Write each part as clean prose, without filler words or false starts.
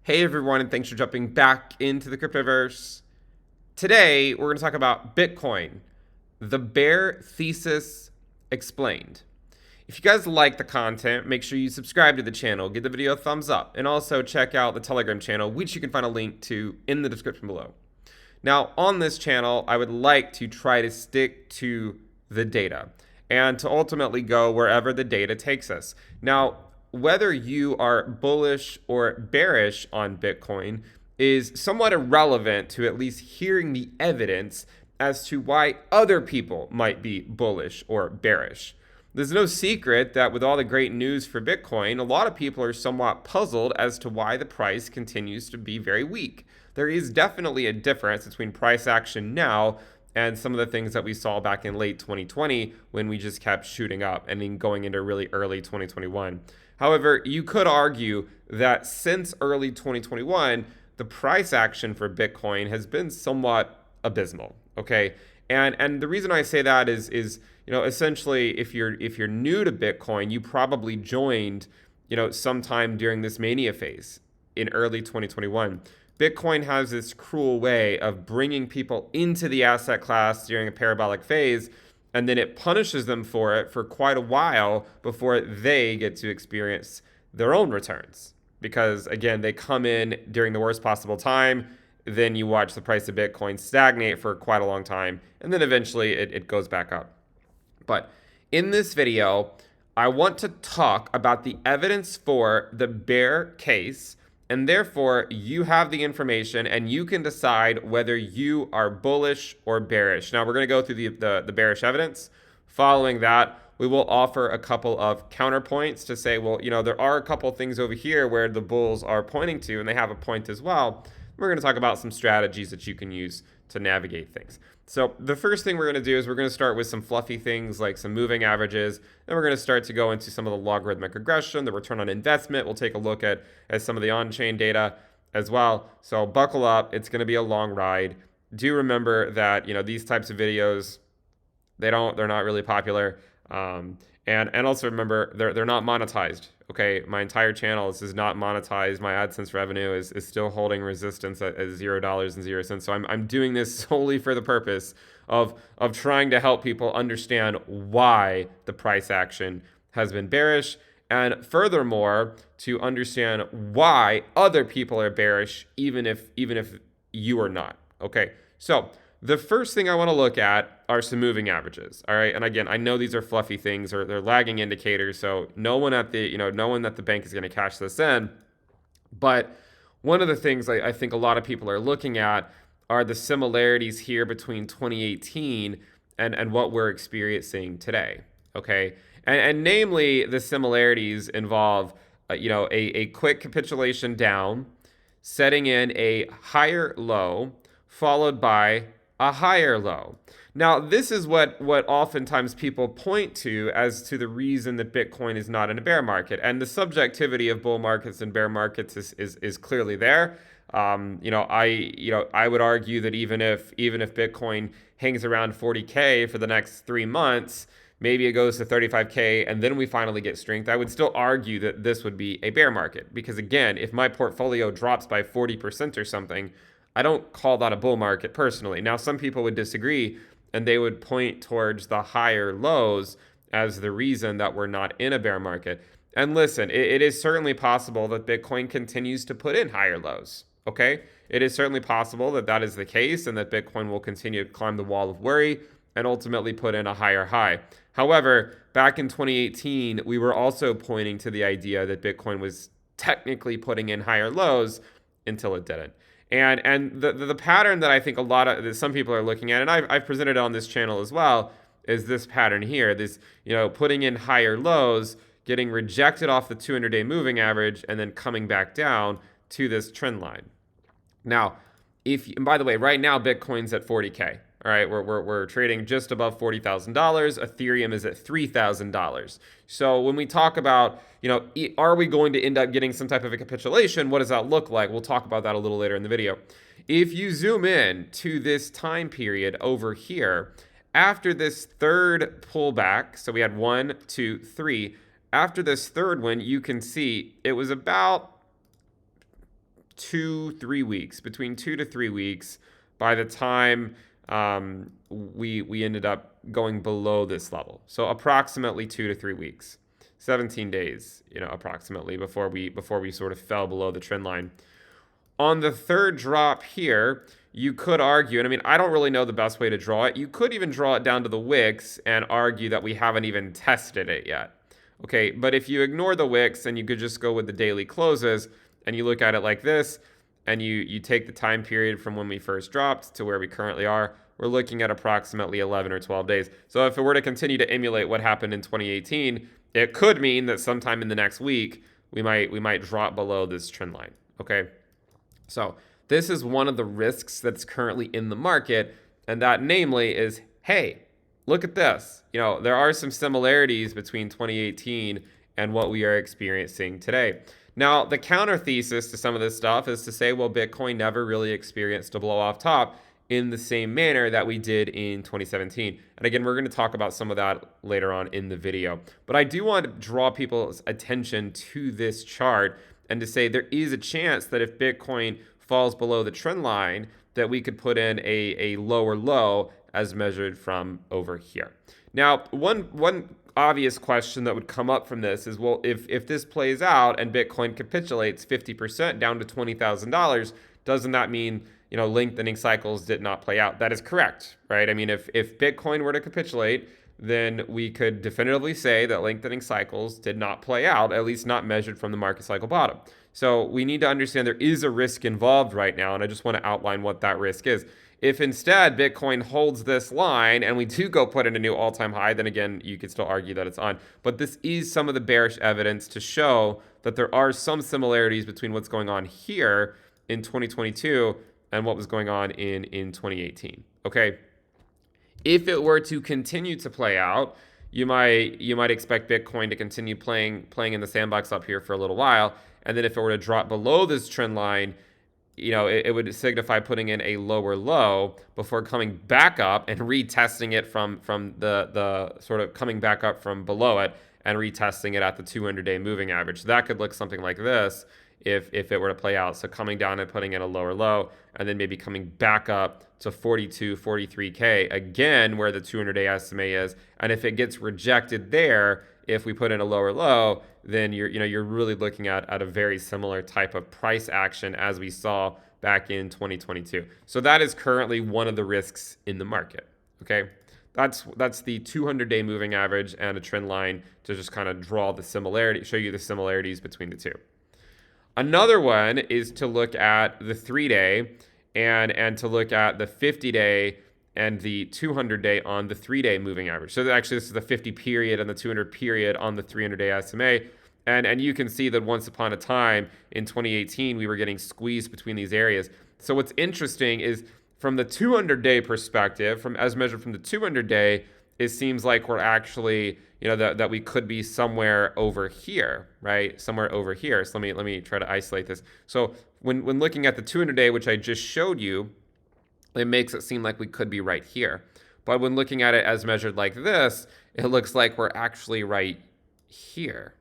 Hey everyone, and thanks for jumping back into the Cryptoverse. Today, we're going to talk about Bitcoin, the bear thesis explained. If you guys like the content, make sure you subscribe to the channel, give the video a thumbs up, and also check out the Telegram channel, which you can find a link to in the description below. Now, on this channel, I would like to try to stick to the data and to ultimately go wherever the data takes us. Now, whether you are bullish or bearish on Bitcoin is somewhat irrelevant to at least hearing the evidence as to why other people might be bullish or bearish. There's no secret that with all the great news for Bitcoin, a lot of people are somewhat puzzled as to why the price continues to be very weak. There is definitely a difference between price action now and some of the things that we saw back in late 2020 when we just kept shooting up and then going into really early 2021. However, you could argue that since early 2021, the price action for Bitcoin has been somewhat abysmal. Okay, and the reason I say that is essentially if you're new to Bitcoin, you probably joined sometime during this mania phase in early 2021. Bitcoin has this cruel way of bringing people into the asset class during a parabolic phase, and then it punishes them for it for quite a while before they get to experience their own returns. Because again, they come in during the worst possible time, then you watch the price of Bitcoin stagnate for quite a long time, and then eventually it goes back up. But in this video, I want to talk about the evidence for the bear case, and therefore you have the information and you can decide whether you are bullish or bearish. Now we're going to go through the bearish evidence. Following that, we will offer a couple of counterpoints to say, well, there are a couple of things over here where the bulls are pointing to, and they have a point as well. We're going to talk about some strategies that you can use to navigate things. So the first thing we're going to do is we're going to start with some fluffy things like some moving averages. Then we're going to start to go into some of the logarithmic regression, the return on investment. We'll take a look at some of the on-chain data as well. So buckle up. It's going to be a long ride. Do remember that these types of videos, they're not really popular. And also remember they're not monetized. Okay, my entire channel is not monetized. My AdSense revenue is still holding resistance at $0.00. So I'm doing this solely for the purpose of trying to help people understand why the price action has been bearish, and furthermore to understand why other people are bearish, even if you are not. Okay, so the first thing I want to look at are some moving averages. All right, and again, I know these are fluffy things or they're lagging indicators, so no one at the bank is going to cash this in. But one of the things I think a lot of people are looking at are the similarities here between 2018 and what we're experiencing today. Okay, and namely the similarities involve a quick capitulation down, setting in a higher low, followed by a higher low. Now, this is what oftentimes people point to as to the reason that Bitcoin is not in a bear market. And the subjectivity of bull markets and bear markets is clearly there. I would argue that even if Bitcoin hangs around 40K for the next 3 months, maybe it goes to 35K and then we finally get strength, I would still argue that this would be a bear market. Because again, if my portfolio drops by 40% or something, I don't call that a bull market personally. Now, some people would disagree and they would point towards the higher lows as the reason that we're not in a bear market. And listen, it is certainly possible that Bitcoin continues to put in higher lows. Okay? It is certainly possible that that is the case and that Bitcoin will continue to climb the wall of worry and ultimately put in a higher high. However, back in 2018, we were also pointing to the idea that Bitcoin was technically putting in higher lows until it didn't. And the pattern that I think some people are looking at, and I've presented it on this channel as well, is this pattern here. This, putting in higher lows, getting rejected off the 200-day moving average, and then coming back down to this trend line. Now, and by the way, right now Bitcoin's at 40K. All right, we're trading just above $40,000. Ethereum is at $3,000. So when we talk about, are we going to end up getting some type of a capitulation? What does that look like? We'll talk about that a little later in the video. If you zoom in to this time period over here, after this third pullback, so we had 1, 2, 3. After this third one, you can see it was about 2-3 weeks, between 2 to 3 weeks, by the time we ended up going below this level. So approximately 2 to 3 weeks, 17 days, approximately before we sort of fell below the trend line. On the third drop here, you could argue, and I mean, I don't really know the best way to draw it. You could even draw it down to the wicks and argue that we haven't even tested it yet. Okay, but if you ignore the wicks and you could just go with the daily closes and you look at it like this, and you take the time period from when we first dropped to where we currently are, we're looking at approximately 11 or 12 days. So if it were to continue to emulate what happened in 2018, it could mean that sometime in the next week, we might drop below this trend line, okay? So this is one of the risks that's currently in the market, and that namely is, hey, look at this. There are some similarities between 2018 and what we are experiencing today. Now, the counter thesis to some of this stuff is to say, well, Bitcoin never really experienced a blow off top in the same manner that we did in 2017. And again, we're going to talk about some of that later on in the video. But I do want to draw people's attention to this chart and to say there is a chance that if Bitcoin falls below the trend line, that we could put in a lower low as measured from over here. Now, one obvious question that would come up from this is, well, if this plays out and Bitcoin capitulates 50% down to $20,000, doesn't that mean, lengthening cycles did not play out? That is correct, right? I mean, if Bitcoin were to capitulate, then we could definitively say that lengthening cycles did not play out, at least not measured from the market cycle bottom. So we need to understand there is a risk involved right now, and I just want to outline what that risk is. If instead Bitcoin holds this line and we do go put in a new all-time high, then again, you could still argue that it's on. But this is some of the bearish evidence to show that there are some similarities between what's going on here in 2022 and what was going on in 2018. Okay. If it were to continue to play out, you might expect Bitcoin to continue playing in the sandbox up here for a little while. And then if it were to drop below this trend line, it would signify putting in a lower low before coming back up and retesting it from the sort of coming back up from below it and retesting it at the 200-day moving average. So that could look something like this if it were to play out. So coming down and putting in a lower low, and then maybe coming back up to 42, 43K, again, where the 200-day SMA is. And if it gets rejected there, if we put in a lower low, then you're really looking at a very similar type of price action as we saw back in 2022. So that is currently one of the risks in the market. Okay, that's the 200-day moving average and a trend line to just kind of draw the similarity, show you the similarities between the two. Another one is to look at the 3-day and to look at the 50-day and the 200-day on the 3-day moving average. So actually, this is the 50 period and the 200 period on the 300-day SMA. And you can see that once upon a time in 2018, we were getting squeezed between these areas. So what's interesting is from the 200-day perspective, as measured from the 200-day, it seems like we're actually, that we could be somewhere over here, right? Somewhere over here. So let me try to isolate this. So when looking at the 200-day, which I just showed you, it makes it seem like we could be right here. But when looking at it as measured like this, it looks like we're actually right here,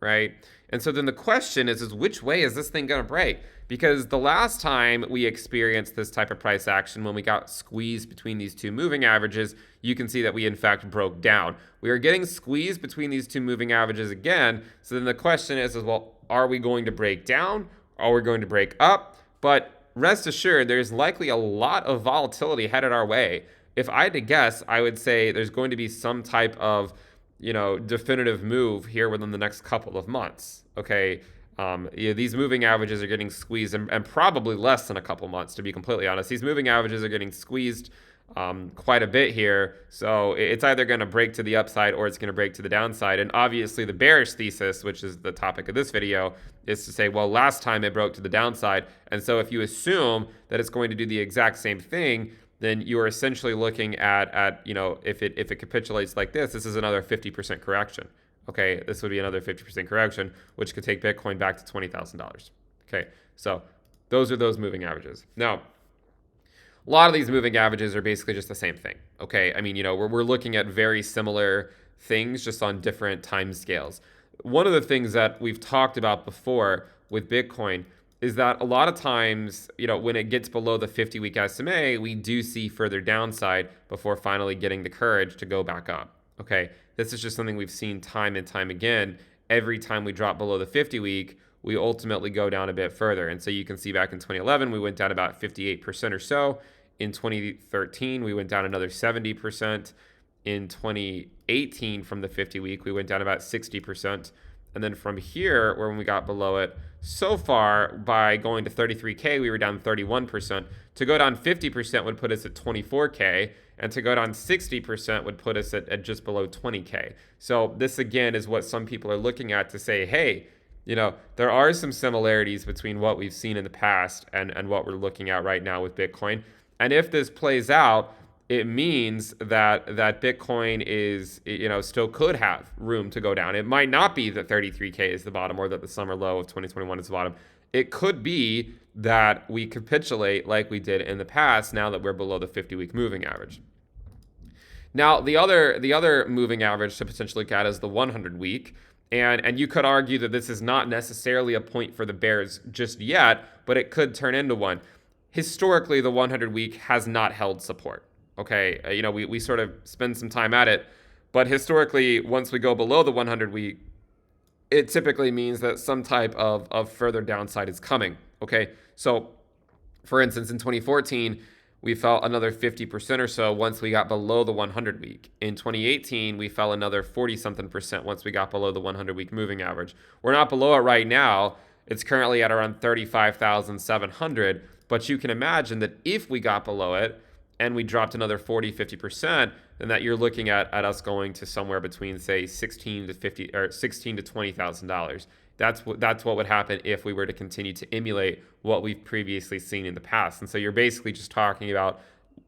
right? And so then the question is which way is this thing going to break? Because the last time we experienced this type of price action, when we got squeezed between these two moving averages, you can see that we in fact broke down. We are getting squeezed between these two moving averages again. So then the question is well, are we going to break down? Are we going to break up? But rest assured, there's likely a lot of volatility headed our way. If I had to guess, I would say there's going to be some type of, definitive move here within the next couple of months. Okay. These moving averages are getting squeezed and probably less than a couple months, to be completely honest. These moving averages are getting squeezed quite a bit here. So it's either going to break to the upside or it's going to break to the downside. And obviously the bearish thesis, which is the topic of this video, is to say, well, last time it broke to the downside. And so if you assume that it's going to do the exact same thing, then you are essentially looking at if it capitulates like this is another 50% correction. Okay, this would be another 50% correction, which could take Bitcoin back to $20,000. Okay, so those are those moving averages. Now, a lot of these moving averages are basically just the same thing. Okay, I mean, we're looking at very similar things just on different time scales. One of the things that we've talked about before with Bitcoin is that a lot of times, when it gets below the 50-week SMA, we do see further downside before finally getting the courage to go back up. Okay, this is just something we've seen time and time again. Every time we drop below the 50-week, we ultimately go down a bit further. And so you can see back in 2011, we went down about 58% or so. In 2013, we went down another 70%. In 2018, from the 50-week, we went down about 60%. And then from here, when we got below it, so far, by going to 33K, we were down 31%. To go down 50% would put us at 24K. And to go down 60% would put us at just below 20K. So this, again, is what some people are looking at to say, hey, there are some similarities between what we've seen in the past and what we're looking at right now with Bitcoin. And if this plays out, it means that Bitcoin is, still could have room to go down. It might not be that 33K is the bottom or that the summer low of 2021 is the bottom. It could be that we capitulate like we did in the past now that we're below the 50-week moving average. Now, the other moving average to potentially look at is the 100-week. And you could argue that this is not necessarily a point for the bears just yet, but it could turn into one. Historically, the 100-week has not held support. Okay, we sort of spend some time at it, but historically, once we go below the 100-week, it typically means that some type of further downside is coming. Okay, so for instance, in 2014, we fell another 50% or so once we got below the 100-week. In 2018, we fell another 40-something% once we got below the 100-week moving average. We're not below it right now. It's currently at around 35,700, but you can imagine that if we got below it and we dropped another 40-50%, then that you're looking at us going to somewhere between, say, $16,000 to $20,000. That's what would happen if we were to continue to emulate what we've previously seen in the past. And so you're basically just talking about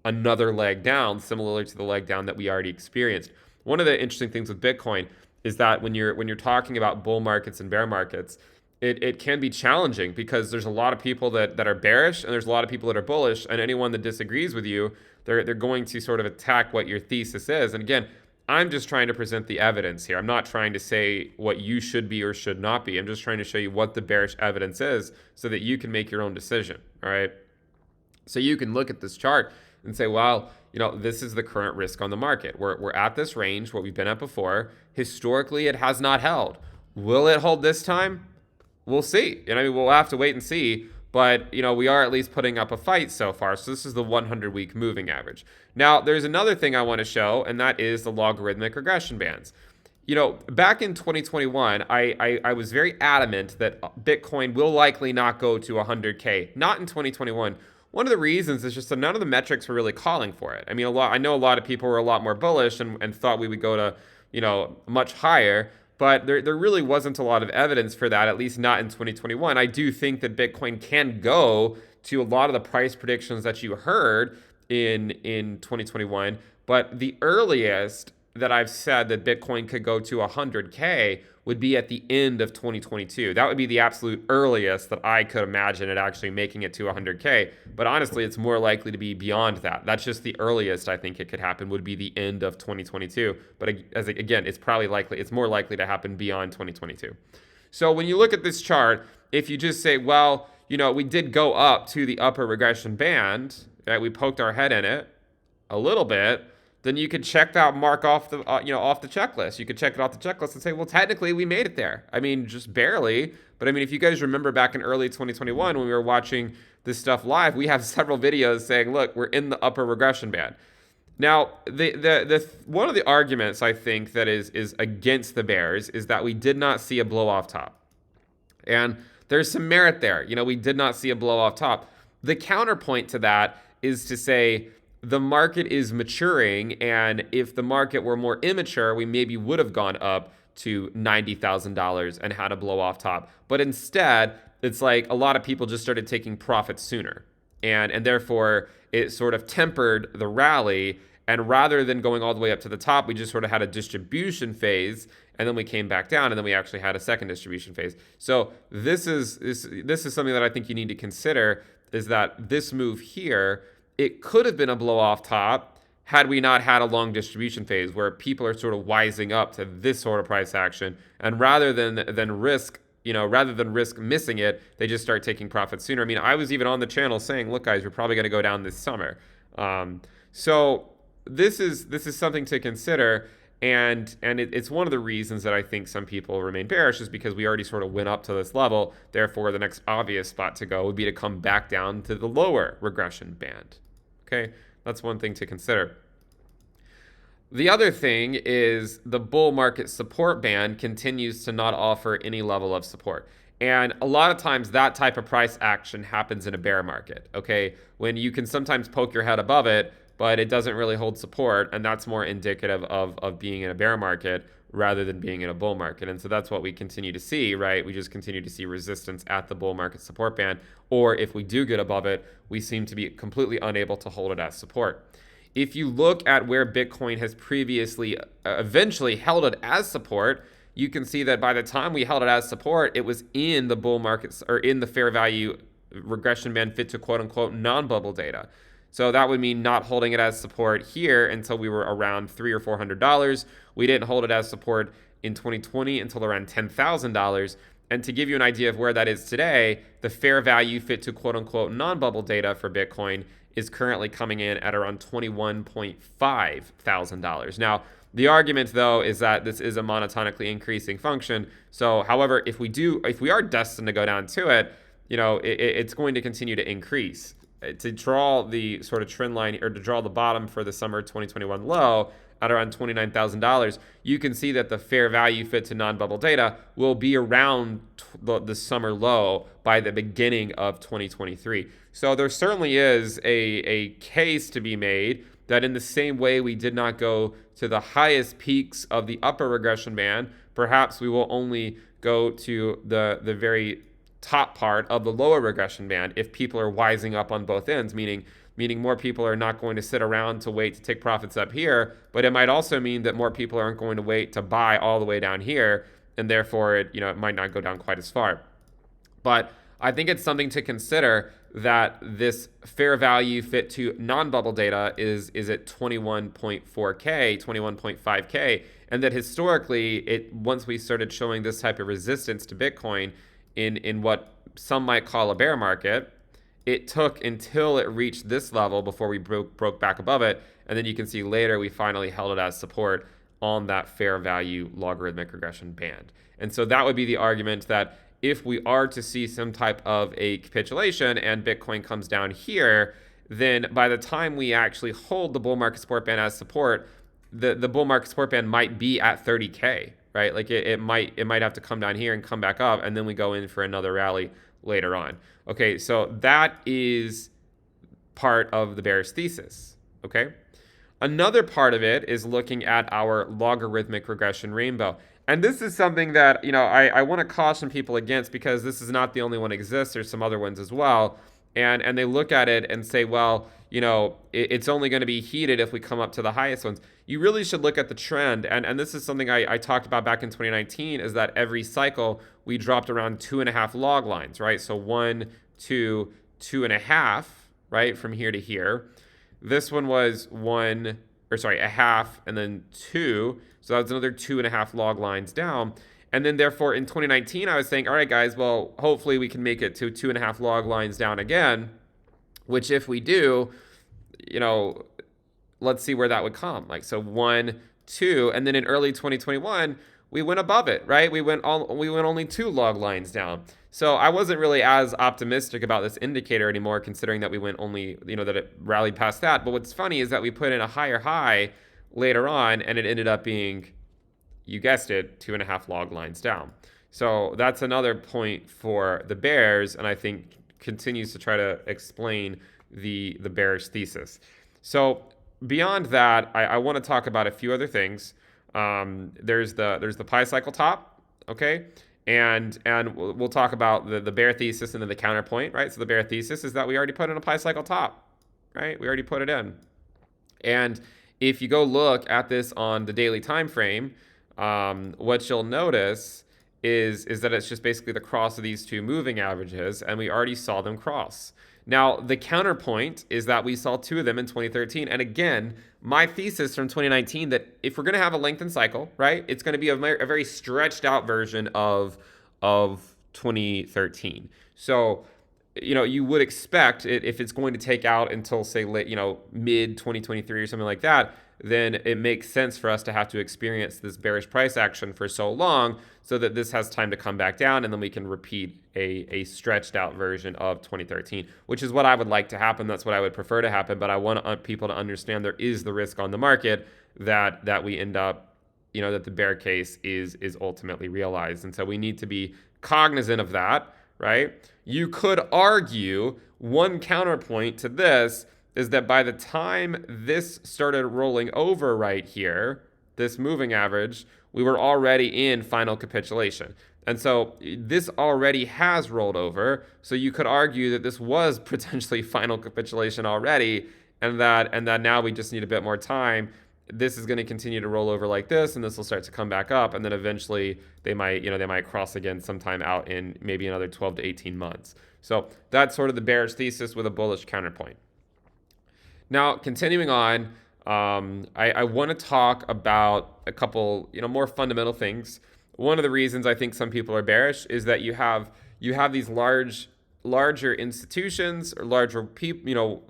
another leg down, similar to the leg down that we already experienced. One of the interesting things with Bitcoin is that when you're talking about bull markets and bear markets, it can be challenging because there's a lot of people that are bearish and there's a lot of people that are bullish, and anyone that disagrees with you, they're going to sort of attack what your thesis is. And again, I'm just trying to present the evidence here. I'm not trying to say what you should be or should not be. I'm just trying to show you what the bearish evidence is so that you can make your own decision, all right? So you can look at this chart and say, well, this is the current risk on the market. We're at this range, what we've been at before. Historically, it has not held. Will it hold this time? We'll see. We'll have to wait and see. But, we are at least putting up a fight so far. So this is the 100-week moving average. Now, there's another thing I want to show, and that is the logarithmic regression bands. Back in 2021, I was very adamant that Bitcoin will likely not go to 100K. Not in 2021. One of the reasons is just that none of the metrics were really calling for it. I know a lot of people were a lot more bullish and thought we would go to, much higher. But there really wasn't a lot of evidence for that, at least not in 2021. I do think that Bitcoin can go to a lot of the price predictions that you heard in 2021. But the earliest that I've said that Bitcoin could go to 100K would be at the end of 2022. That would be the absolute earliest that I could imagine it actually making it to 100K. But honestly, it's more likely to be beyond that. That's just the earliest I think it could happen would be the end of 2022. But again, it's more likely to happen beyond 2022. So when you look at this chart, if you just say, well, we did go up to the upper regression band, right? We poked our head in it a little bit. Then you could check that mark off the off the checklist. You could check it off the checklist and say, well, technically we made it there. Just barely. But if you guys remember back in early 2021 when we were watching this stuff live, we have several videos saying, look, we're in the upper regression band. Now, the one of the arguments I think that is against the bears is that we did not see a blow off top. And there's some merit there. We did not see a blow off top. The counterpoint to that is to say, the market is maturing, and if the market were more immature, we maybe would have gone up to $90,000 and had a blow off top. But instead, it's like a lot of people just started taking profits sooner. And therefore, it sort of tempered the rally. And rather than going all the way up to the top, we just sort of had a distribution phase, and then we came back down, and then we actually had a second distribution phase. So this is something that I think you need to consider, is that this move here, it could have been a blow off top had we not had a long distribution phase where people are sort of wising up to this sort of price action. And rather than risk, rather than risk missing it, they just start taking profits sooner. I mean, I was even on the channel saying, look, guys, we're probably going to go down this summer. So this is something to consider. And it's one of the reasons that I think some people remain bearish is because we already sort of went up to this level. Therefore, the next obvious spot to go would be to come back down to the lower regression band. Okay, that's one thing to consider. The other thing is the bull market support band continues to not offer any level of support. And a lot of times that type of price action happens in a bear market, okay? When you can sometimes poke your head above it, but it doesn't really hold support, and that's more indicative of being in a bear market rather than being in a bull market. And so that's what we continue to see, right? We just continue to see resistance at the bull market support band, or if we do get above it, we seem to be completely unable to hold it as support. If you look at where Bitcoin has previously eventually held it as support, you can see that by the time we held it as support, it was in the bull markets or in the fair value regression band fit to quote unquote non-bubble data. So that would mean not holding it as support here until we were around $300 or $400. We didn't hold it as support in 2020 until around $10,000. And to give you an idea of where that is today, the fair value fit to quote unquote non-bubble data for Bitcoin is currently coming in at around $21.5 thousand. Now, the argument though is that this is a monotonically increasing function. So, however, if we are destined to go down to it, it's going to continue to increase. To draw the sort of trend line or to draw the bottom for the summer 2021 low at around $29,000, you can see that the fair value fit to non-bubble data will be around the summer low by the beginning of 2023. So there certainly is a case to be made that in the same way we did not go to the highest peaks of the upper regression band, perhaps we will only go to the very top part of the lower regression band if people are wising up on both ends, meaning more people are not going to sit around to wait to take profits up here, but it might also mean that more people aren't going to wait to buy all the way down here, and therefore it might not go down quite as far. But I think it's something to consider that this fair value fit to non-bubble data is at 21.4K, 21.5K, and that historically, once we started showing this type of resistance to Bitcoin in what some might call a bear market, it took until it reached this level before we broke back above it. And then you can see later we finally held it as support on that fair value logarithmic regression band. And so that would be the argument that if we are to see some type of a capitulation and Bitcoin comes down here, then by the time we actually hold the bull market support band as support, the bull market support band might be at 30K, right? Like it might have to come down here and come back up, and then we go in for another rally later on. Okay, so that is part of the bearish thesis, okay? Another part of it is looking at our logarithmic regression rainbow. And this is something that, I want to caution people against because this is not the only one that exists. There's some other ones as well. And they look at it and say, well, it's only going to be heated if we come up to the highest ones. You really should look at the trend. And this is something I talked about back in 2019, is that every cycle we dropped around 2.5 log lines, right? So 1, 2, 2.5, right? From here to here. This one was a half, and then 2. So that was another 2.5 log lines down. And then therefore in 2019, I was saying, all right, guys, well, hopefully we can make it to 2.5 log lines down again, which if we do, let's see where that would come. Like, so 1, 2, and then in early 2021, we went above it, right? We went only 2 log lines down. So I wasn't really as optimistic about this indicator anymore, considering that we went only, that it rallied past that. But what's funny is that we put in a higher high later on, and it ended up being, you guessed it, 2.5 log lines down. So that's another point for the bears, and I think continues to try to explain the bearish thesis. So beyond that, I want to talk about a few other things. There's the pi cycle top, okay? And we'll talk about the bear thesis and then the counterpoint, right? So the bear thesis is that we already put in a pi cycle top, right? We already put it in. And if you go look at this on the daily time frame, what you'll notice is that it's just basically the cross of these two moving averages, and we already saw them cross. Now, the counterpoint is that we saw 2 of them in 2013. And again, my thesis from 2019 that if we're going to have a lengthened cycle, right, it's going to be a very stretched out version of 2013. So, you would expect it if it's going to take out until say late, mid 2023 or something like that, then it makes sense for us to have to experience this bearish price action for so long so that this has time to come back down and then we can repeat a stretched out version of 2013, which is what I would like to happen. That's what I would prefer to happen. But I want people to understand there is the risk on the market that we end up, that the bear case is ultimately realized. And so we need to be cognizant of that, right? You could argue one counterpoint to this is that by the time this started rolling over right here, this moving average, we were already in final capitulation. And so this already has rolled over. So you could argue that this was potentially final capitulation already, and that now we just need a bit more time. This is going to continue to roll over like this, and this will start to come back up, and then eventually they might cross again sometime out in maybe another 12 to 18 months. So that's sort of the bearish thesis with a bullish counterpoint. Now, continuing on, I want to talk about a couple, more fundamental things. One of the reasons I think some people are bearish is that you have these larger institutions or larger people,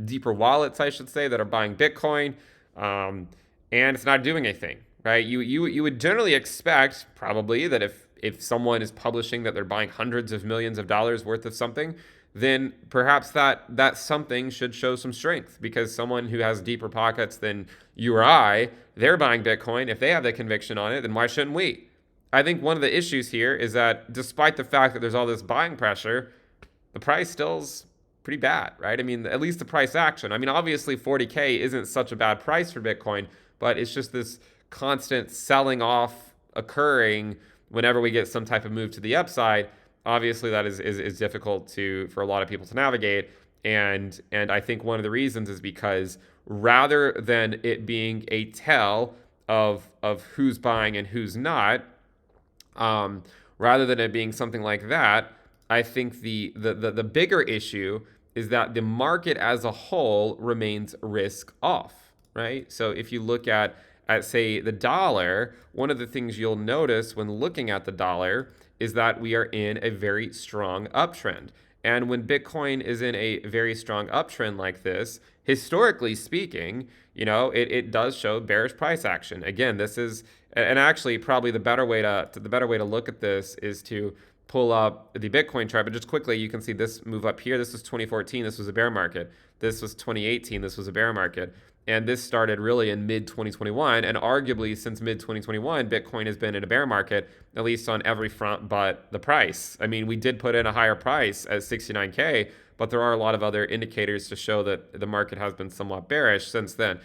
deeper wallets, I should say, that are buying Bitcoin, and it's not doing anything, right? You would generally expect probably that if someone is publishing that they're buying hundreds of millions of dollars worth of something, then perhaps that something should show some strength, because someone who has deeper pockets than you or I, they're buying Bitcoin. If they have that conviction on it, then why shouldn't we? I think one of the issues here is that despite the fact that there's all this buying pressure, the price still's pretty bad, right? I mean, at least the price action. I mean, obviously 40K isn't such a bad price for Bitcoin, but it's just this constant selling off occurring whenever we get some type of move to the upside. Obviously, that is difficult for a lot of people to navigate, and I think one of the reasons is because rather than it being a tell of who's buying and who's not, rather than it being something like that, I think the bigger issue is that the market as a whole remains risk off, right? So if you look at say the dollar, one of the things you'll notice when looking at the dollar is that we are in a very strong uptrend. And when Bitcoin is in a very strong uptrend like this, historically speaking, it does show bearish price action. Again, this is, and actually probably the better way to look at this is to pull up the Bitcoin chart. But just quickly, you can see this move up here. This was 2014. This was a bear market. This was 2018. This was a bear market. And this started really in mid-2021. And arguably, since mid-2021, Bitcoin has been in a bear market, at least on every front but the price. I mean, we did put in a higher price at 69K, but there are a lot of other indicators to show that the market has been somewhat bearish since then.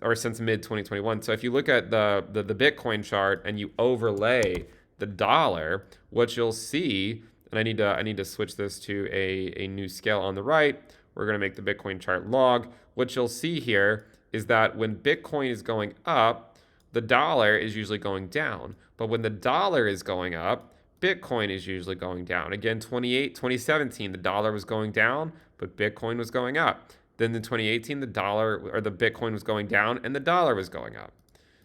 Or since mid-2021. So if you look at the Bitcoin chart and you overlay the dollar, what you'll see, and I need to switch this to a new scale on the right. We're going to make the Bitcoin chart log. What you'll see here is that when Bitcoin is going up, the dollar is usually going down. But when the dollar is going up, Bitcoin is usually going down. Again, 2017, the dollar was going down, but Bitcoin was going up. Then in 2018, the Bitcoin was going down and the dollar was going up.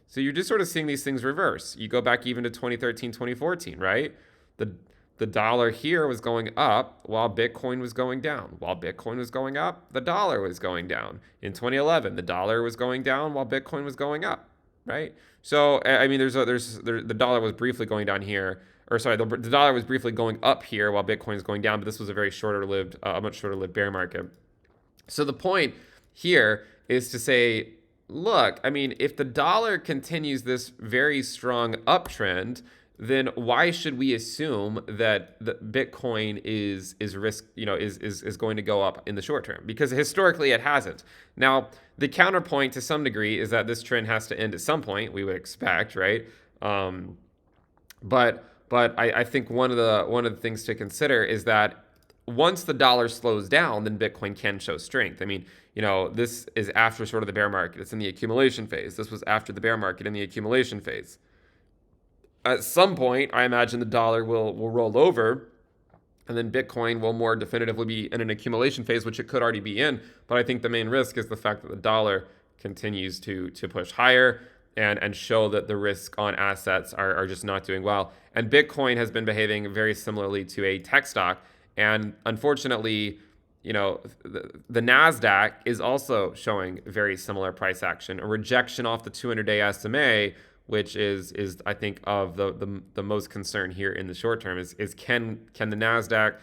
So you're just sort of seeing these things reverse. You go back even to 2013, 2014, right? The dollar here was going up while Bitcoin was going down. While Bitcoin was going up, the dollar was going down. In 2011, the dollar was going down while Bitcoin was going up, right? So I mean, the dollar was briefly going down here, or sorry, the dollar was briefly going up here while Bitcoin is going down. But this was a much shorter-lived bear market. So the point here is to say, look, I mean, if the dollar continues this very strong uptrend, then why should we assume that the Bitcoin is going to go up in the short term? Because historically it hasn't. Now, the counterpoint to some degree is that this trend has to end at some point, we would expect, right? But I think one of the things to consider is that once the dollar slows down, then Bitcoin can show strength. I mean, this is after sort of the bear market. It's in the accumulation phase. This was after the bear market in the accumulation phase. At some point, I imagine the dollar will roll over, and then Bitcoin will more definitively be in an accumulation phase, which it could already be in. But I think the main risk is the fact that the dollar continues to push higher. and show that the risk on assets are just not doing well. And Bitcoin has been behaving very similarly to a tech stock. And unfortunately, the NASDAQ is also showing very similar price action. A rejection off the 200-day SMA, which is I think of the most concern here in the short term, is can the NASDAQ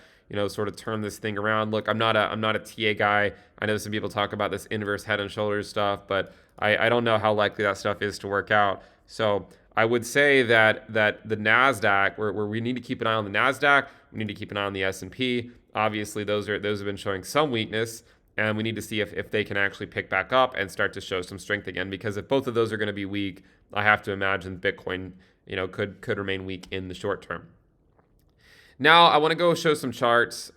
sort of turn this thing around. Look, I'm not a TA guy. I know some people talk about this inverse head and shoulders stuff, but I don't know how likely that stuff is to work out. So I would say that the NASDAQ, where we need to keep an eye on the NASDAQ, we need to keep an eye on the S&P. Obviously, those have been showing some weakness, and we need to see if they can actually pick back up and start to show some strength again. Because if both of those are going to be weak, I have to imagine Bitcoin, could remain weak in the short term. Now I want to go show some charts.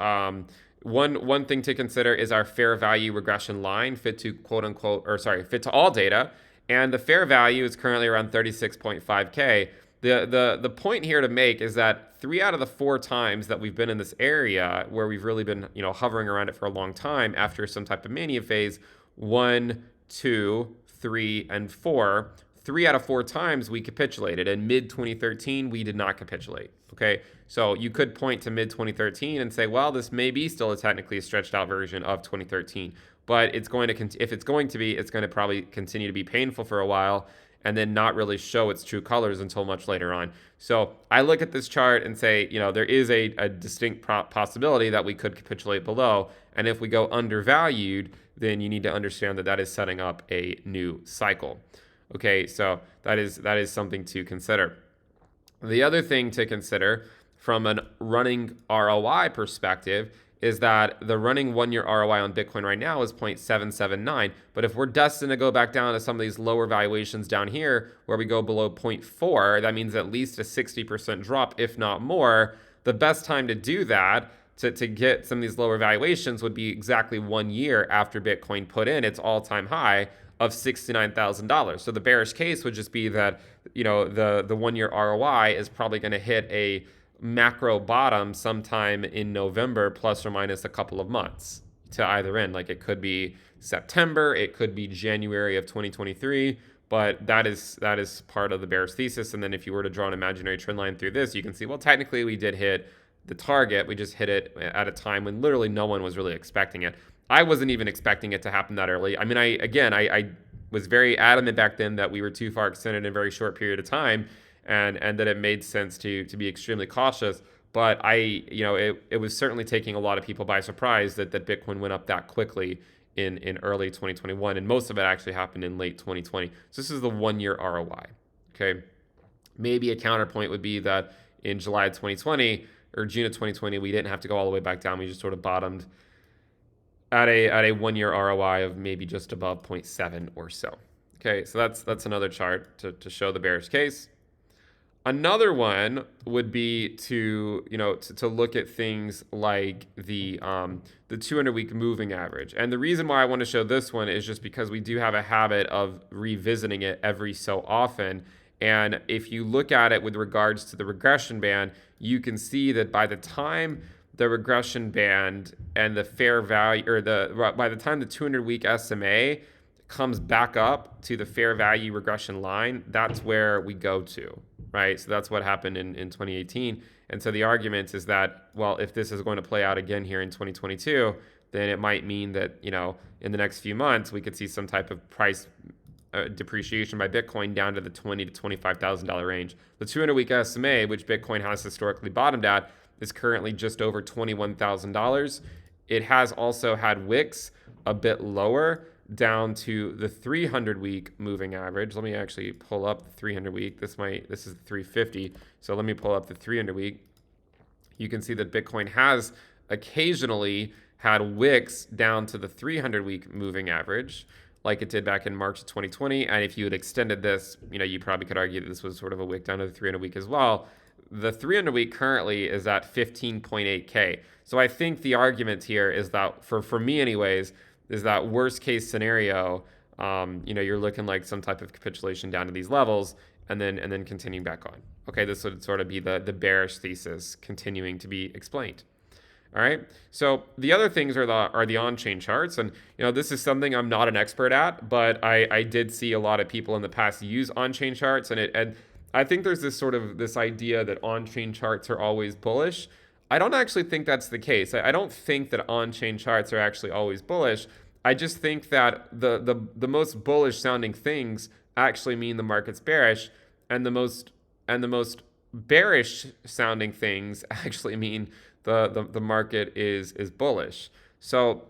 One thing to consider is our fair value regression line fit to fit to all data, and the fair value is currently around 36.5K. The point here to make is that 3 out of the 4 times that we've been in this area where we've really been hovering around it for a long time after some type of mania phase, 1, 2, 3, and 4. 3 out of 4 times we capitulated. In mid-2013, we did not capitulate. Okay, so you could point to mid-2013 and say, well, this may be still technically a stretched out version of 2013, but it's going to probably continue to be painful for a while and then not really show its true colors until much later on. So I look at this chart and say, there is a distinct possibility that we could capitulate below, and if we go undervalued, then you need to understand that is setting up a new cycle. Okay, so that is something to consider. The other thing to consider from a running ROI perspective is that the running 1-year ROI on Bitcoin right now is 0.779. But if we're destined to go back down to some of these lower valuations down here where we go below 0.4, that means at least a 60% drop, if not more. The best time to do that, to get some of these lower valuations, would be exactly 1 year after Bitcoin put in its all-time high of $69,000. So the bearish case would just be that, the 1-year ROI is probably going to hit a macro bottom sometime in November, plus or minus a couple of months to either end. Like, it could be September, it could be January of 2023, but that is part of the bearish thesis. And then if you were to draw an imaginary trend line through this, you can see, well, technically we did hit the target. We just hit it at a time when literally no one was really expecting it. I wasn't even expecting it to happen that early. I mean, I was very adamant back then that we were too far extended in a very short period of time, and that it made sense to be extremely cautious. But it was certainly taking a lot of people by surprise that Bitcoin went up that quickly in early 2021, and most of it actually happened in late 2020. So this is the 1-year ROI. Okay, maybe a counterpoint would be that in July of 2020 or June of 2020, we didn't have to go all the way back down. We just sort of bottomed at a 1-year ROI of maybe just above 0.7 or so. Okay, so that's another chart to show the bearish case. Another one would be to look at things like the 200-week moving average. And the reason why I want to show this one is just because we do have a habit of revisiting it every so often. And if you look at it with regards to the regression band, you can see that by the time the regression band and the fair value, by the time the 200-week SMA comes back up to the fair value regression line, that's where we go to, right? So that's what happened in 2018. And so the argument is that, well, if this is going to play out again here in 2022, then it might mean that, in the next few months, we could see some type of price depreciation by Bitcoin down to the $20,000 to $25,000 range. The 200-week SMA, which Bitcoin has historically bottomed at, is currently just over $21,000. It has also had wicks a bit lower down to the 300-week moving average. Let me actually pull up the 300-week. This is the 350. So let me pull up the 300-week. You can see that Bitcoin has occasionally had wicks down to the 300-week moving average, like it did back in March of 2020. And if you had extended this, you probably could argue that this was sort of a wick down to the 300-week as well. The 300-week currently is at 15.8K. So I think the argument here is that, for me anyways, is that worst case scenario, you're looking like some type of capitulation down to these levels and then continuing back on. Okay, this would sort of be the bearish thesis continuing to be explained. All right. So the other things are the on-chain charts, and this is something I'm not an expert at, but I did see a lot of people in the past use on-chain charts, and I think there's this idea that on-chain charts are always bullish. I don't actually think that's the case. I don't think that on-chain charts are actually always bullish. I just think that the most bullish sounding things actually mean the market's bearish, and the most bearish sounding things actually mean the market is bullish. So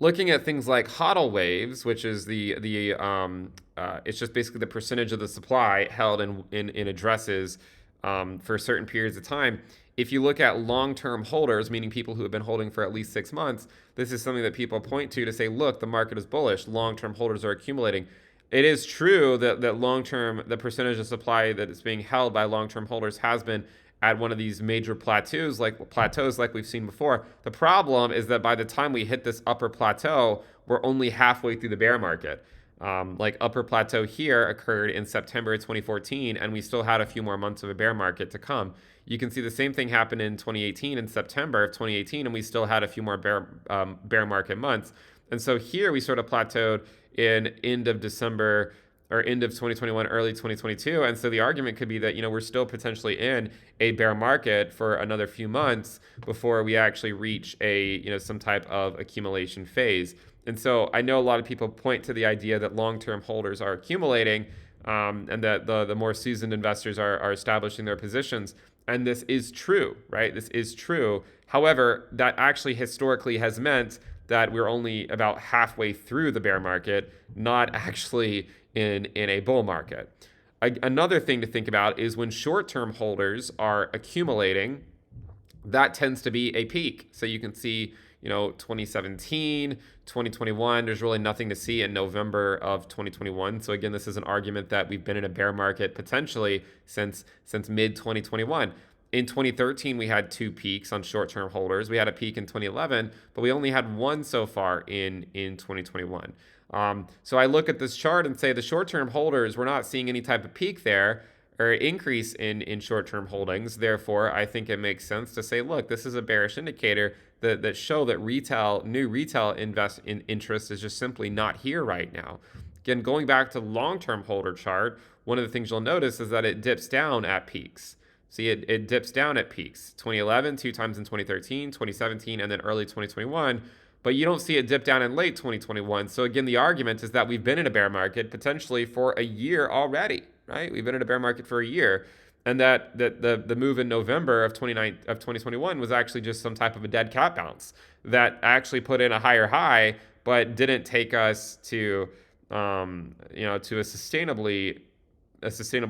looking at things like hodl waves, which is it's just basically the percentage of the supply held in addresses for certain periods of time. If you look at long-term holders, meaning people who have been holding for at least 6 months, this is something that people point to say, look, the market is bullish. Long-term holders are accumulating. It is true that long-term, the percentage of supply that is being held by long-term holders has been at one of these major plateaus like we've seen before. The problem is that by the time we hit this upper plateau, we're only halfway through the bear market. Like upper plateau here occurred in September 2014, and we still had a few more months of a bear market to come. You can see the same thing happened in 2018, in September of 2018, and we still had a few more bear market months. And so here we sort of plateaued in end of December or end of 2021, early 2022. And so the argument could be that, we're still potentially in a bear market for another few months before we actually reach some type of accumulation phase. And so I know a lot of people point to the idea that long-term holders are accumulating and that the more seasoned investors are establishing their positions. And this is true, right? This is true. However, that actually historically has meant that we're only about halfway through the bear market, not actually in a bull market. Another thing to think about is when short-term holders are accumulating, that tends to be a peak. So you can see, 2017, 2021, there's really nothing to see in November of 2021. So again, this is an argument that we've been in a bear market potentially since mid 2021. In 2013, we had 2 peaks on short-term holders. We had a peak in 2011, but we only had one so far in 2021. So I look at this chart and say the short-term holders, we're not seeing any type of peak there or increase in short-term holdings. Therefore, I think it makes sense to say, look, this is a bearish indicator that show that new retail interest is just simply not here right now. Again, going back to the long-term holder chart, one of the things you'll notice is that it dips down at peaks. See, it dips down at peaks. 2011, 2 times in 2013, 2017, and then early 2021. But you don't see it dip down in late 2021. So again, the argument is that we've been in a bear market potentially for a year already, right? We've been in a bear market for a year. And that the move in November of 2021 was actually just some type of a dead cat bounce that actually put in a higher high, but didn't take us to to a sustainable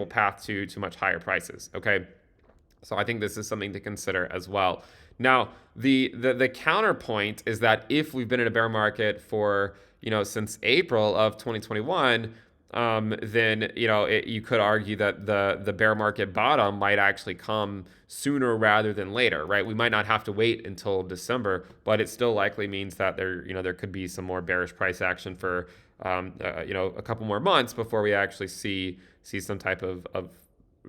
path to much higher prices. Okay. So I think this is something to consider as well. Now, the counterpoint is that if we've been in a bear market for, since April of 2021, then, you could argue that the bear market bottom might actually come sooner rather than later, right? We might not have to wait until December, but it still likely means that there could be some more bearish price action for, a couple more months before we actually see some type of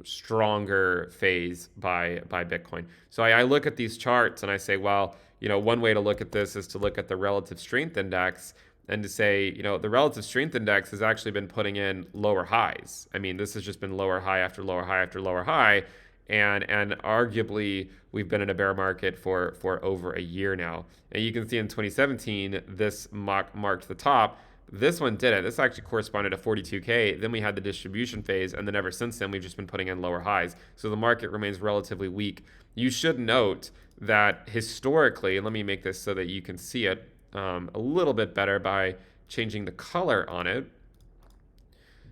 stronger phase by Bitcoin. So I look at these charts and I say, well, one way to look at this is to look at the relative strength index and to say, the relative strength index has actually been putting in lower highs. I mean, this has just been lower high after lower high after lower high. And arguably, we've been in a bear market for over a year now. And you can see in 2017, this marked the top. This one didn't. This actually corresponded to 42K. Then we had the distribution phase, and then ever since then, we've just been putting in lower highs. So the market remains relatively weak. You should note that historically, and let me make this so that you can see it a little bit better by changing the color on it.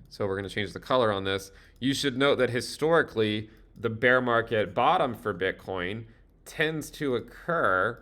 So we're going to change the color on this. You should note that historically, the bear market bottom for Bitcoin tends to occur,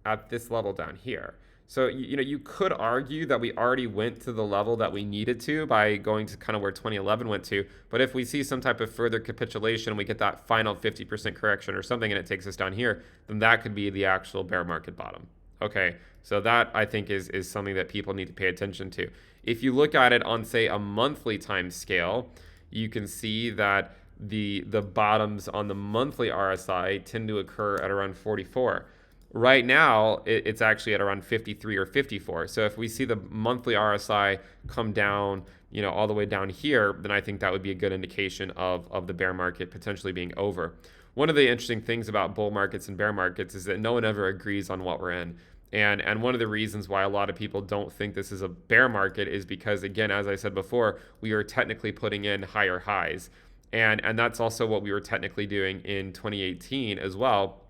at this level down here. So, you could argue that we already went to the level that we needed to by going to kind of where 2011 went to. But if we see some type of further capitulation and we get that final 50% correction or something and it takes us down here, then that could be the actual bear market bottom. Okay, so that I think is something that people need to pay attention to. If you look at it on, say, a monthly time scale, you can see that the bottoms on the monthly RSI tend to occur at around 44. Right now, it's actually at around 53 or 54. So if we see the monthly RSI come down, all the way down here, then I think that would be a good indication of the bear market potentially being over. One of the interesting things about bull markets and bear markets is that no one ever agrees on what we're in. And one of the reasons why a lot of people don't think this is a bear market is because, again, as I said before, we are technically putting in higher highs. And that's also what we were technically doing in 2018 as well,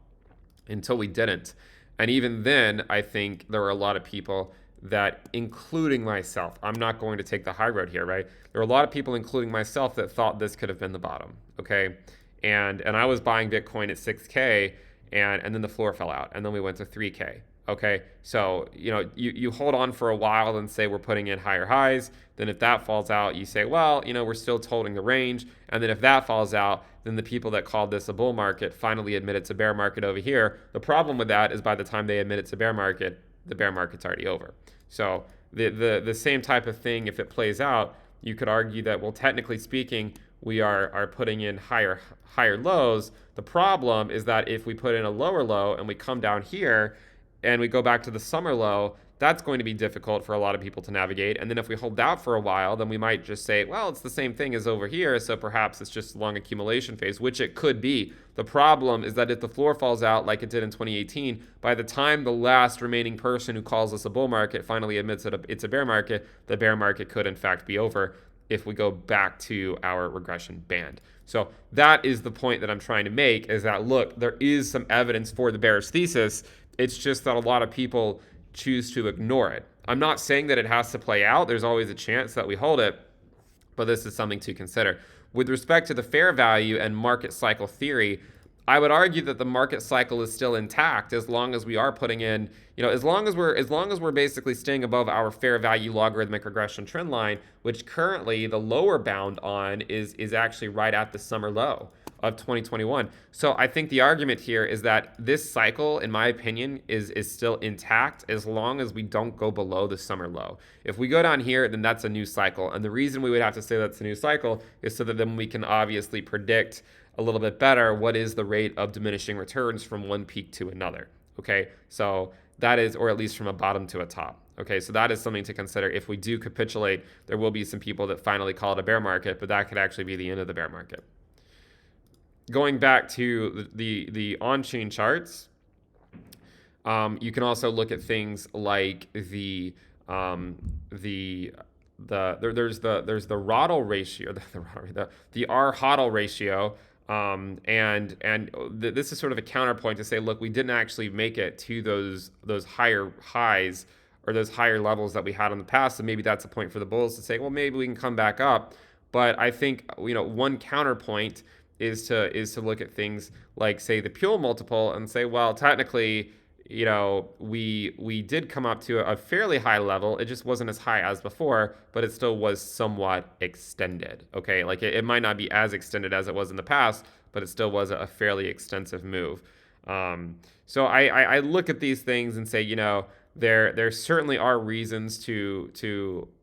until we didn't. And even then, I think there were a lot of people that, including myself, I'm not going to take the high road here, right? There were a lot of people, including myself, that thought this could have been the bottom, okay? And I was buying Bitcoin at 6K, and then the floor fell out, and then we went to 3K. Okay, so you hold on for a while and say we're putting in higher highs. Then if that falls out, you say, well, we're still holding the range. And then if that falls out, then the people that called this a bull market finally admit it's a bear market over here. The problem with that is by the time they admit it's a bear market, the bear market's already over. So the same type of thing, if it plays out, you could argue that, well, technically speaking, we are putting in higher lows. The problem is that if we put in a lower low and we come down here, and we go back to the summer low, that's going to be difficult for a lot of people to navigate. And then if we hold out for a while, then we might just say, well, it's the same thing as over here, so perhaps it's just a long accumulation phase, which it could be. The problem is that if the floor falls out like it did in 2018, by the time the last remaining person who calls us a bull market finally admits that it's a bear market, the bear market could in fact be over if we go back to our regression band. So that is the point that I'm trying to make, is that, look, there is some evidence for the bearish thesis. It's just that a lot of people choose to ignore it. I'm not saying that it has to play out. There's always a chance that we hold it, but this is something to consider. With respect to the fair value and market cycle theory, I would argue that the market cycle is still intact as long as we are putting in, as long as we're basically staying above our fair value logarithmic regression trend line, which currently the lower bound on is actually right at the summer low of 2021. So I think the argument here is that this cycle, in my opinion, is still intact as long as we don't go below the summer low. If we go down here, then that's a new cycle. And the reason we would have to say that's a new cycle is so that then we can obviously predict a little bit better what is the rate of diminishing returns from one peak to another. Okay, so that is, or at least from a bottom to a top. Okay, so that is something to consider. If we do capitulate, there will be some people that finally call it a bear market, but that could actually be the end of the bear market. Going back to the on-chain charts, you can also look at things like there's the rattle ratio, the R hodl ratio, this is sort of a counterpoint to say, look, we didn't actually make it to those higher highs or those higher levels that we had in the past, so maybe that's a point for the bulls to say, well, maybe we can come back up. But I think one counterpoint is to look at things like, say, the Puel multiple and say, well, technically, we did come up to a fairly high level. It just wasn't as high as before, but it still was somewhat extended. Okay, like it might not be as extended as it was in the past, but it still was a fairly extensive move. So I look at these things and say, there certainly are reasons to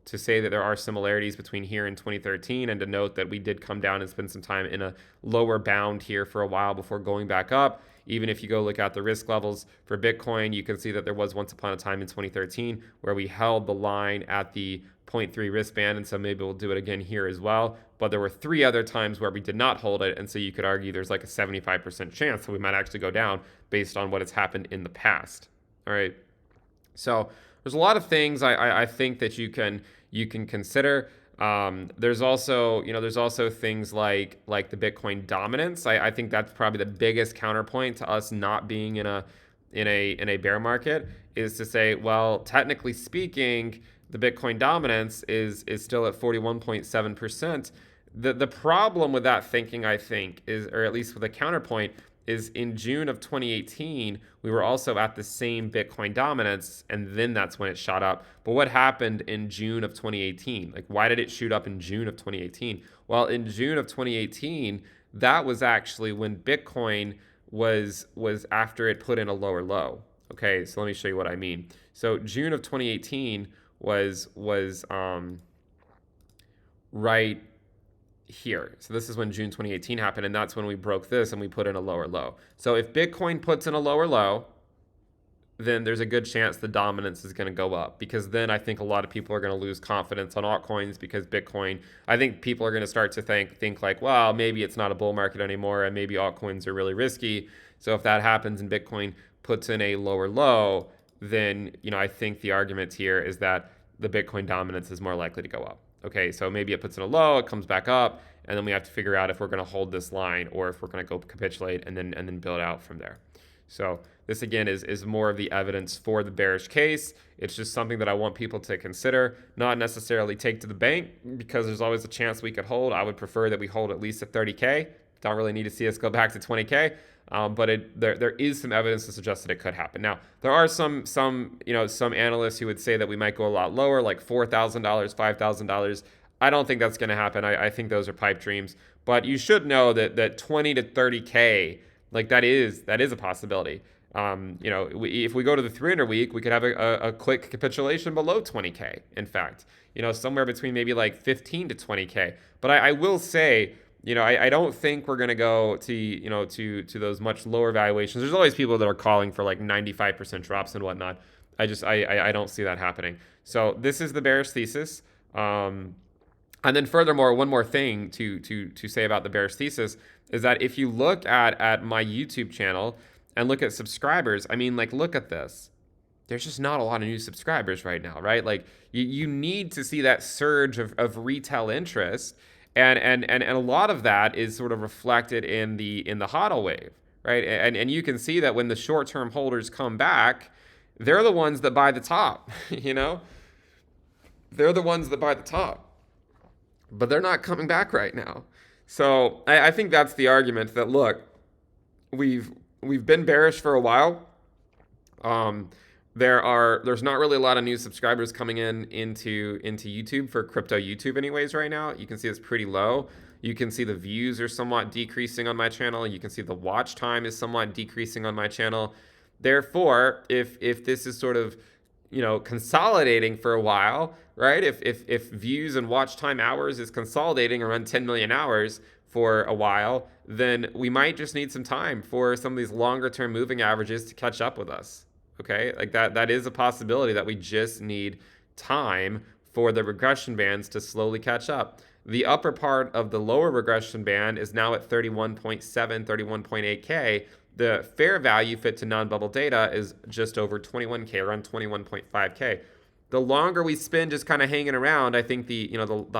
say that there are similarities between here and 2013, and to note that we did come down and spend some time in a lower bound here for a while before going back up. Even if you go look at the risk levels for Bitcoin, you can see that there was once upon a time in 2013 where we held the line at the 0.3 risk band, and so maybe we'll do it again here as well. But there were 3 other times where we did not hold it, and so you could argue there's like a 75% chance that we might actually go down based on what has happened in the past. All right. So there's a lot of things I think that you can consider. There's also things like the Bitcoin dominance. I think that's probably the biggest counterpoint to us not being in a bear market, is to say, well, technically speaking, the Bitcoin dominance is still at 41.7%. The problem with that thinking, I think, is, or at least with a counterpoint, is in June of 2018, we were also at the same Bitcoin dominance, and then that's when it shot up. But what happened in June of 2018? Like, why did it shoot up in June of 2018? Well, in June of 2018, that was actually when Bitcoin was after it put in a lower low. Okay, so let me show you what I mean. So June of 2018 was right here. So this is when June 2018 happened, and that's when we broke this and we put in a lower low. So if Bitcoin puts in a lower low, then there's a good chance the dominance is going to go up, because then I think a lot of people are going to lose confidence on altcoins, because Bitcoin, I think people are going to start to think like, well, maybe it's not a bull market anymore and maybe altcoins are really risky. So if that happens and Bitcoin puts in a lower low, then, I think the argument here is that the Bitcoin dominance is more likely to go up. Okay, so maybe it puts in a low, it comes back up, and then we have to figure out if we're going to hold this line or if we're going to go capitulate and then build out from there. So this, again, is more of the evidence for the bearish case. It's just something that I want people to consider, not necessarily take to the bank, because there's always a chance we could hold. I would prefer that we hold at least at 30K. Don't really need to see us go back to 20K. But there is some evidence to suggest that it could happen. Now, there are some analysts who would say that we might go a lot lower, like $4,000, $5,000. I don't think that's going to happen. I think those are pipe dreams. But you should know that 20 to 30K, like that is a possibility. If we go to the 300 week, we could have a quick capitulation below 20K. In fact, somewhere between maybe like 15 to 20K. But I will say, I don't think we're going to go to those much lower valuations. There's always people that are calling for like 95% drops and whatnot. I don't see that happening. So this is the bearish thesis. And then furthermore, one more thing to say about the bearish thesis is that if you look at my YouTube channel and look at subscribers, look at this. There's just not a lot of new subscribers right now, right? Like you need to see that surge of retail interest. And a lot of that is sort of reflected in the hodl wave, right? And you can see that when the short-term holders come back, they're the ones that buy the top, They're the ones that buy the top. But they're not coming back right now. So I think that's the argument that, look, we've been bearish for a while. There's not really a lot of new subscribers coming into YouTube for crypto YouTube anyways right now. You can see it's pretty low. You can see the views are somewhat decreasing on my channel. You can see the watch time is somewhat decreasing on my channel. Therefore, if this is sort of consolidating for a while, right? If views and watch time hours is consolidating around 10 million hours for a while, then we might just need some time for some of these longer term moving averages to catch up with us. Okay, like that is a possibility, that we just need time for the regression bands to slowly catch up. The upper part of the lower regression band is now at 31.7, 31.8K. The fair value fit to non-bubble data is just over 21K, around 21.5K. The longer we spend just kind of hanging around, I think the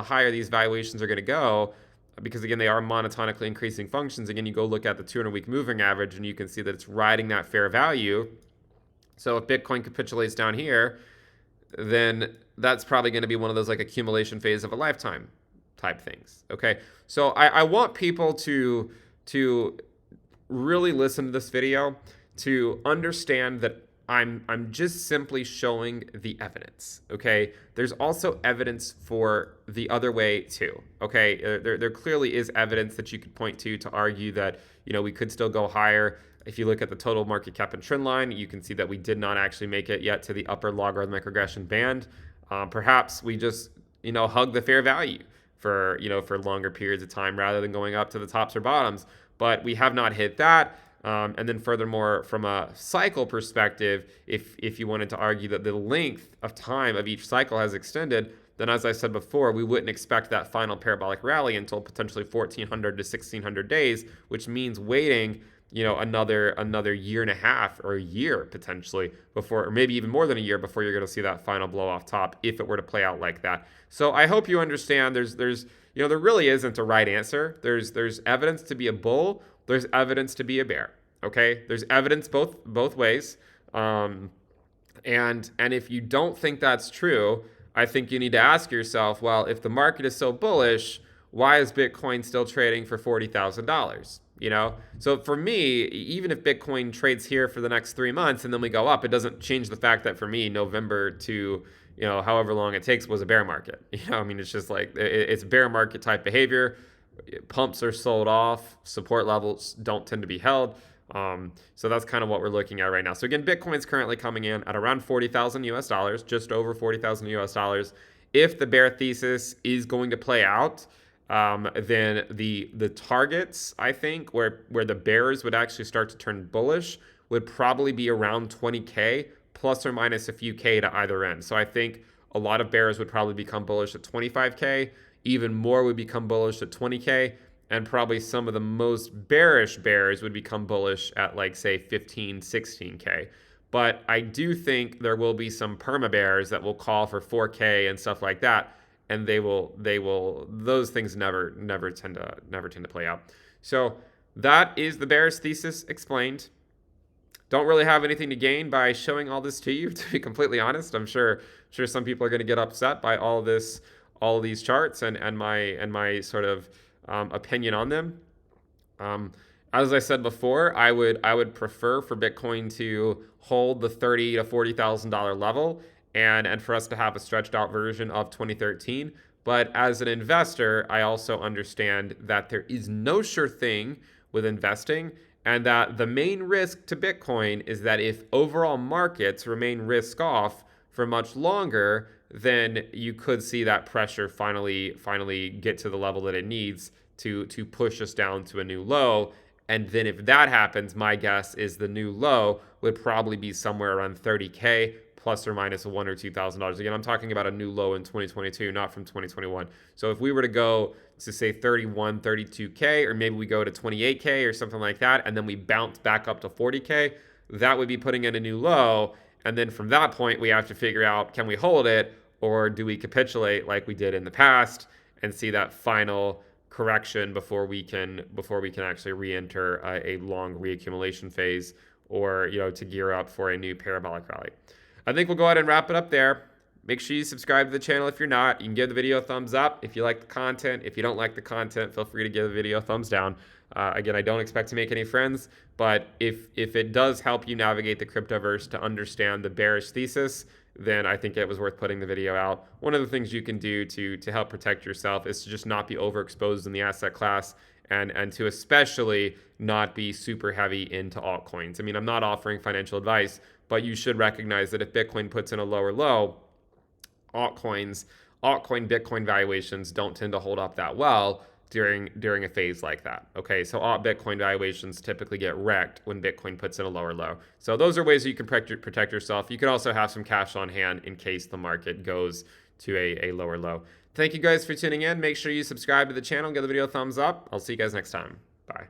higher these valuations are going to go, because again, they are monotonically increasing functions. Again, you go look at the 200-week moving average and you can see that it's riding that fair value. So if Bitcoin capitulates down here, then that's probably going to be one of those like accumulation phase of a lifetime type things. Okay, so I want people to really listen to this video to understand that I'm just simply showing the evidence. Okay, there's also evidence for the other way too. Okay, there clearly is evidence that you could point to argue that we could still go higher. If you look at the total market cap and trend line, you can see that we did not actually make it yet to the upper logarithmic regression band. Perhaps we just hug the fair value for longer periods of time rather than going up to the tops or bottoms. But we have not hit that. And then furthermore, from a cycle perspective, if you wanted to argue that the length of time of each cycle has extended, then as I said before, we wouldn't expect that final parabolic rally until potentially 1,400 to 1,600 days, which means waiting another year and a half or a year potentially before, or maybe even more than a year before you're going to see that final blow off top, if it were to play out like that. So I hope you understand there really isn't a right answer. There's evidence to be a bull. There's evidence to be a bear. Okay, there's evidence both ways. And if you don't think that's true, I think you need to ask yourself, well, if the market is so bullish, why is Bitcoin still trading for $40,000? So for me, even if Bitcoin trades here for the next 3 months and then we go up, it doesn't change the fact that for me, November to however long it takes was a bear market. It's just like it's bear market type behavior. Pumps are sold off. Support levels don't tend to be held. So that's kind of what we're looking at right now. So again, Bitcoin's currently coming in at around $40,000 US, just over $40,000 US. If the bear thesis is going to play out, then the targets, I think, where the bears would actually start to turn bullish would probably be around 20K plus or minus a few K to either end. So I think a lot of bears would probably become bullish at 25K, even more would become bullish at 20K, and probably some of the most bearish bears would become bullish at like say 15, 16K. But I do think there will be some perma bears that will call for 4K and stuff like that, and those things never tend to play out. So that is the bears thesis explained. Don't really have anything to gain by showing all this to you, to be completely honest. I'm sure some people are going to get upset by all of these charts and my sort of opinion on them. As I said before, I would prefer for Bitcoin to hold the $30,000 to $40,000 level and for us to have a stretched out version of 2013. But as an investor, I also understand that there is no sure thing with investing, and that the main risk to Bitcoin is that if overall markets remain risk off for much longer, then you could see that pressure finally get to the level that it needs to push us down to a new low. And then if that happens, my guess is the new low would probably be somewhere around 30K plus or minus $1,000 or $2,000. Again, I'm talking about a new low in 2022, not from 2021. So if we were to go to say 31, 32K, or maybe we go to 28K or something like that, and then we bounce back up to 40K, that would be putting in a new low. And then from that point, we have to figure out, can we hold it, or do we capitulate like we did in the past and see that final correction before we can actually re-enter a long reaccumulation phase, or to gear up for a new parabolic rally. I think we'll go ahead and wrap it up there. Make sure you subscribe to the channel if you're not. You can give the video a thumbs up if you like the content. If you don't like the content, feel free to give the video a thumbs down. Again, I don't expect to make any friends, but if it does help you navigate the Cryptoverse to understand the bearish thesis, then I think it was worth putting the video out. One of the things you can do to help protect yourself is to just not be overexposed in the asset class, and to especially not be super heavy into altcoins. I mean, I'm not offering financial advice, but you should recognize that if Bitcoin puts in a lower low, altcoin Bitcoin valuations don't tend to hold up that well during a phase like that. Okay, so alt Bitcoin valuations typically get wrecked when Bitcoin puts in a lower low. So those are ways you can protect yourself. You can also have some cash on hand in case the market goes to a lower low. Thank you guys for tuning in. Make sure you subscribe to the channel, give the video a thumbs up. I'll see you guys next time. Bye.